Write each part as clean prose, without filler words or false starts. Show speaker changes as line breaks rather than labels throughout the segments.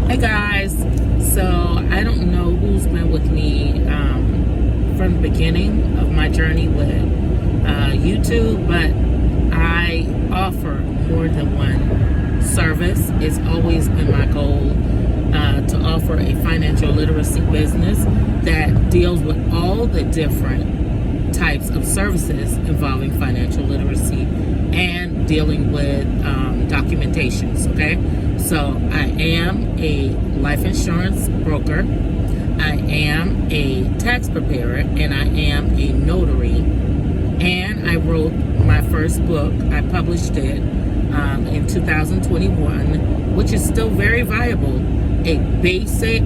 Hey guys, so I don't know who's been with me from the beginning of my journey with YouTube, but I offer more than one service. It's always been my goal to offer a financial literacy business that deals with all the different types of services involving financial literacy and dealing with documentations, okay? So I am a life insurance broker, I am a tax preparer, and I am a notary. And I wrote my first book. I published it in 2021, which is still very viable. A basic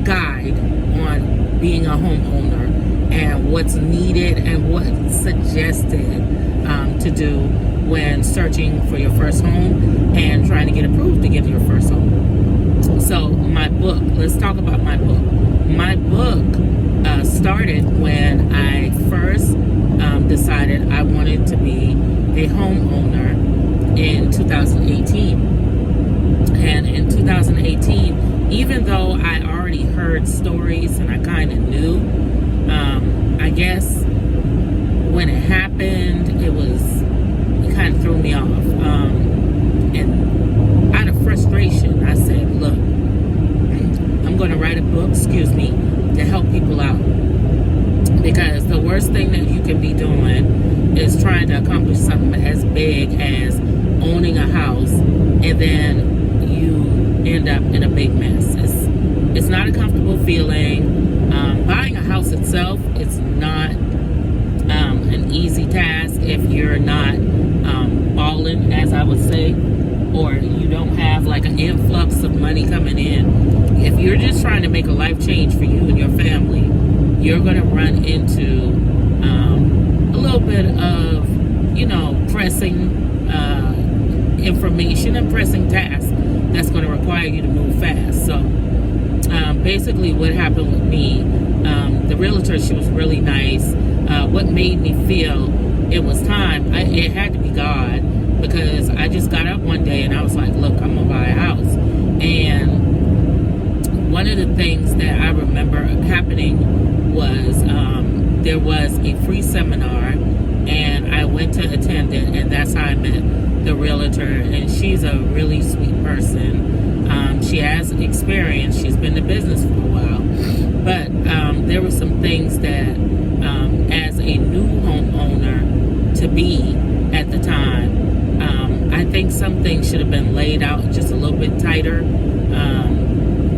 guide on being a homeowner and what's needed and what's suggested to do when searching for your first home and trying to get approved to get your first home. So my book, let's talk about my book. My book started when I first decided I wanted to be a homeowner in 2018. And in 2018, even though I already heard stories and I kind of knew, I guess when it happened, it kind of threw me off. And out of frustration, I said, look, I'm going to write a book, to help people out. Because the worst thing that you can be doing is trying to accomplish something as big as owning a house, and then you end up in a big mess. It's not a comfortable feeling. Buying a house itself, it's not an easy task if you're not balling, as I would say, or you don't have like an influx of money coming in. If you're just trying to make a life change for you and your family, you're going to run into a little bit of, pressing information and pressing tasks that's going to require you to move fast. So basically what happened with me, the realtor, she was really nice. What made me feel it was time, it had to be God, because I just got up one day and I was like, look, I'm going to buy a house. And one of the things that I remember happening was there was a free seminar, and I went to attend it, and that's how I met the realtor. And she's a really sweet person. She has experience. She's been in business for a while. But there were some things that as a new homeowner to be at the time, I think some things should have been laid out just a little bit tighter,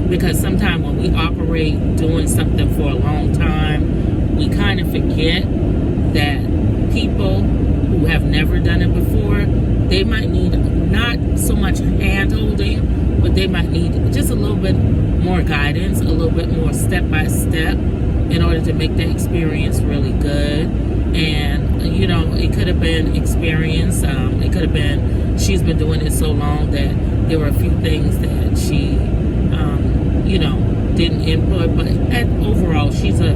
because sometimes when we operate doing something for a long time, we kind of forget that people who have never done it before, they might need not so much hand-holding, but they might need just a little bit more guidance, a little bit more step-by-step in order to make the experience really good. And it could have been experience, it could have been she's been doing it so long that there were a few things that she didn't input, but overall she's a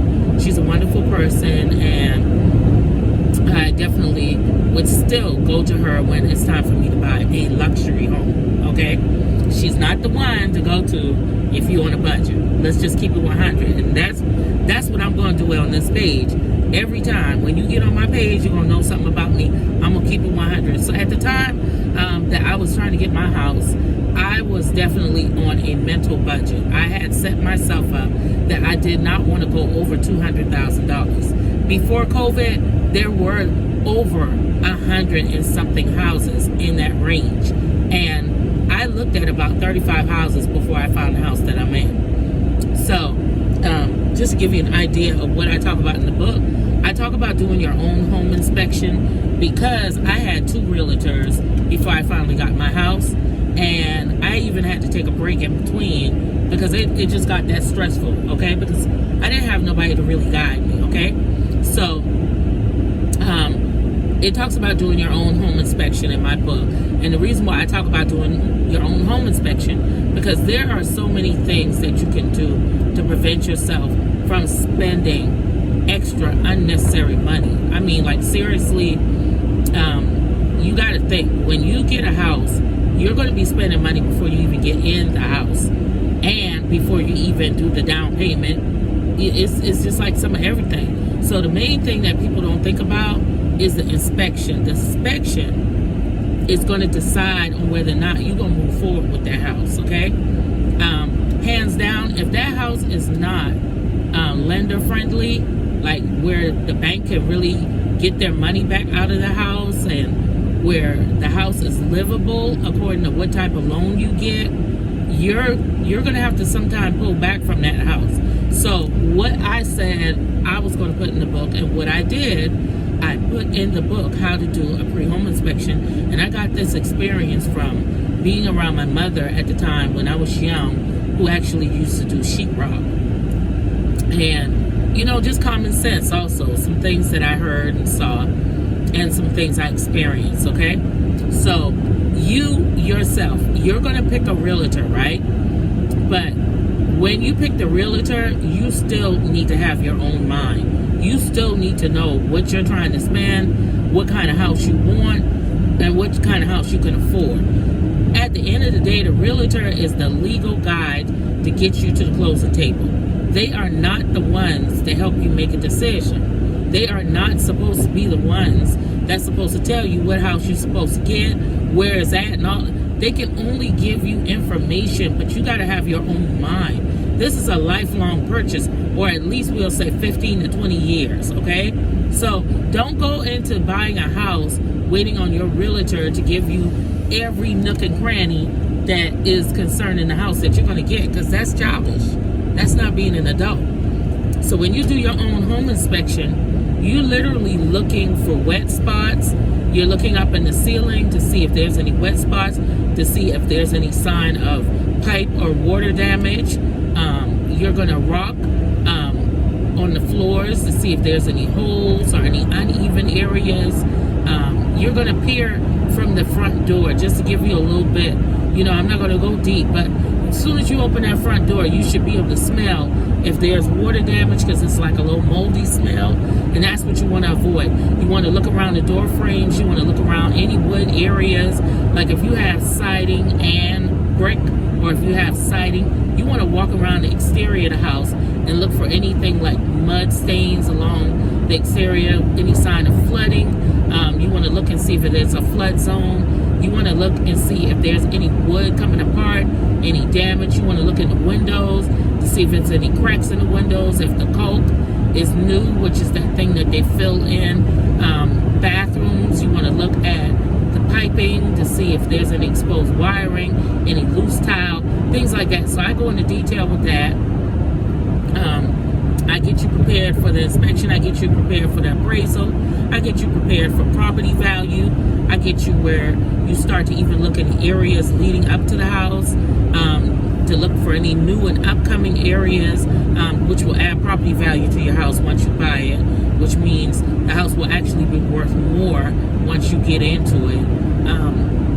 wonderful person, and I definitely would still go to her when it's time for me to buy a luxury home. Okay, she's not the one to go to if you're on a budget. Let's just keep it 100, and that's what I'm going to do on this page. Every time when you get on my page, you're gonna know something about me. I'm gonna keep it 100. So at the time that I was trying to get my house, I was definitely on a mental budget. I had set myself up that I did not want to go over $200,000. Before COVID, there were over 100 and something houses in that range, and I looked at about 35 houses before I found the house that I'm in. So just to give you an idea of what I talk about in the book, I talk about doing your own home inspection, because I had 2 realtors before I finally got my house, and I even had to take a break in between because it just got that stressful, okay? Because I didn't have nobody to really guide me, okay? So it talks about doing your own home inspection in my book. And the reason why I talk about doing your own home inspection, because there are so many things that you can do to prevent yourself from spending extra unnecessary money. I mean, like, seriously, you got to think, when you get a house, you're going to be spending money before you even get in the house, and before you even do the down payment. It's just like some of everything. So the main thing that people don't think about is the inspection. The inspection is going to decide on whether or not you're going to move forward with that house, okay? Hands down, if that house is not lender friendly, like where the bank can really get their money back out of the house, and where the house is livable according to what type of loan you get, you're going to have to sometime pull back from that house. So what I said I was going to put in the book, and what I did, I put in the book how to do a pre-home inspection. And I got this experience from being around my mother at the time when I was young, who actually used to do sheetrock. And, you know, just common sense also. Some things that I heard and saw, and some things I experienced, okay? So you yourself, you're going to pick a realtor, right? But when you pick the realtor, you still need to have your own mind. You still need to know what you're trying to spend, what kind of house you want, and what kind of house you can afford. At the end of the day, the realtor is the legal guide to get you to the closing table. They are not the ones to help you make a decision. They are not supposed to be the ones that's supposed to tell you what house you're supposed to get, where it's at, and all. They can only give you information, but you got to have your own mind. This is a lifelong purchase, or at least we'll say 15 to 20 years, okay? So don't go into buying a house waiting on your realtor to give you every nook and cranny that is concerning the house that you're going to get, because that's childish. That's not being an adult. So when you do your own home inspection, you're literally looking for wet spots. You're looking up in the ceiling to see if there's any wet spots, to see if there's any sign of pipe or water damage. You're going to rock on the floors to see if there's any holes or any uneven areas. You're going to peer from the front door, just to give you a little bit. You know, I'm not going to go deep, but as soon as you open that front door, you should be able to smell if there's water damage, because it's like a little moldy smell, and that's what you want to avoid. You want to look around the door frames. You want to look around any wood areas. Like if you have siding and brick, or if you have siding, you want to walk around the exterior of the house and look for anything like mud stains along the exterior, any sign of flooding. You want to look and see if there's a flood zone. You want to look and see if there's any wood coming apart, any damage. You want to look in the windows to see if there's any cracks in the windows, if the caulk is new, which is that thing that they fill in bathrooms. You want to look at the piping to see if there's any exposed wiring, any loose tile, things like that. So I go into detail with that. I get you prepared for the inspection. I get you prepared for the appraisal. I get you prepared for property value. I get you where you start to even look in the areas leading up to the house, to look for any new and upcoming areas, which will add property value to your house once you buy it, which means the house will actually be worth more once you get into it.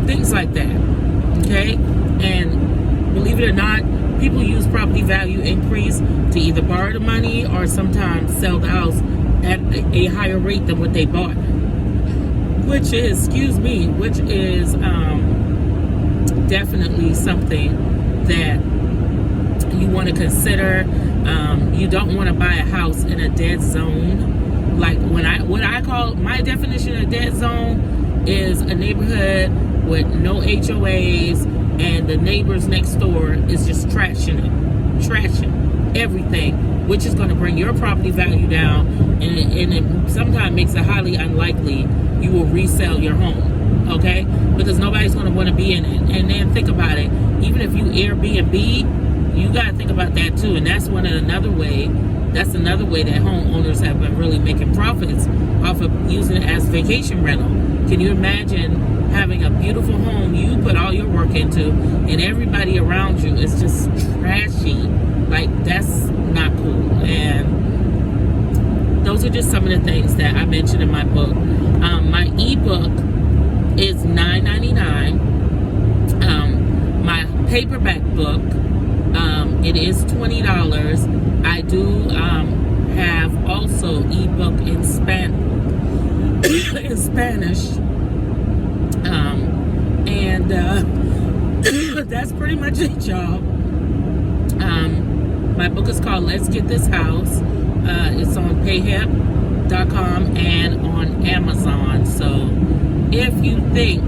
Things like that, okay? And believe it or not, people use property value increase to either borrow the money or sometimes sell the house at a higher rate than what they bought, which is definitely something that you want to consider. You don't want to buy a house in a dead zone. Like what I call my definition of dead zone is a neighborhood with no HOAs, and the neighbors next door is just trashing everything, which is going to bring your property value down, and it sometimes makes it highly unlikely you will resell your home, okay? Because nobody's going to want to be in it. And then think about it, even if you Airbnb, you got to think about that too. And that's another way that homeowners have been really making profits off of using it as vacation rental. Can you imagine having a beautiful home you put all your work into, and everybody around you is just trashy? Like, that's not cool. And those are just some of the things that I mentioned in my book. My ebook is $9.99. My paperback book, it is $20. I do have also ebook in Spanish. And that's pretty much it, y'all. My book is called Let's Get This House. It's on payhip.com and on Amazon. So if you think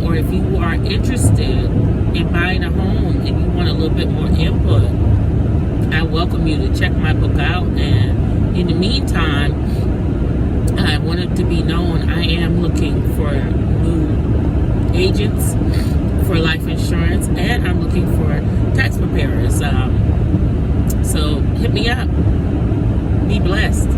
or if you are interested in buying a home and you want a little bit more input, I welcome you to check my book out. And in the meantime, I want it to be known I am looking for new agents for life insurance, and I'm looking for tax preparers. So hit me up. Be blessed.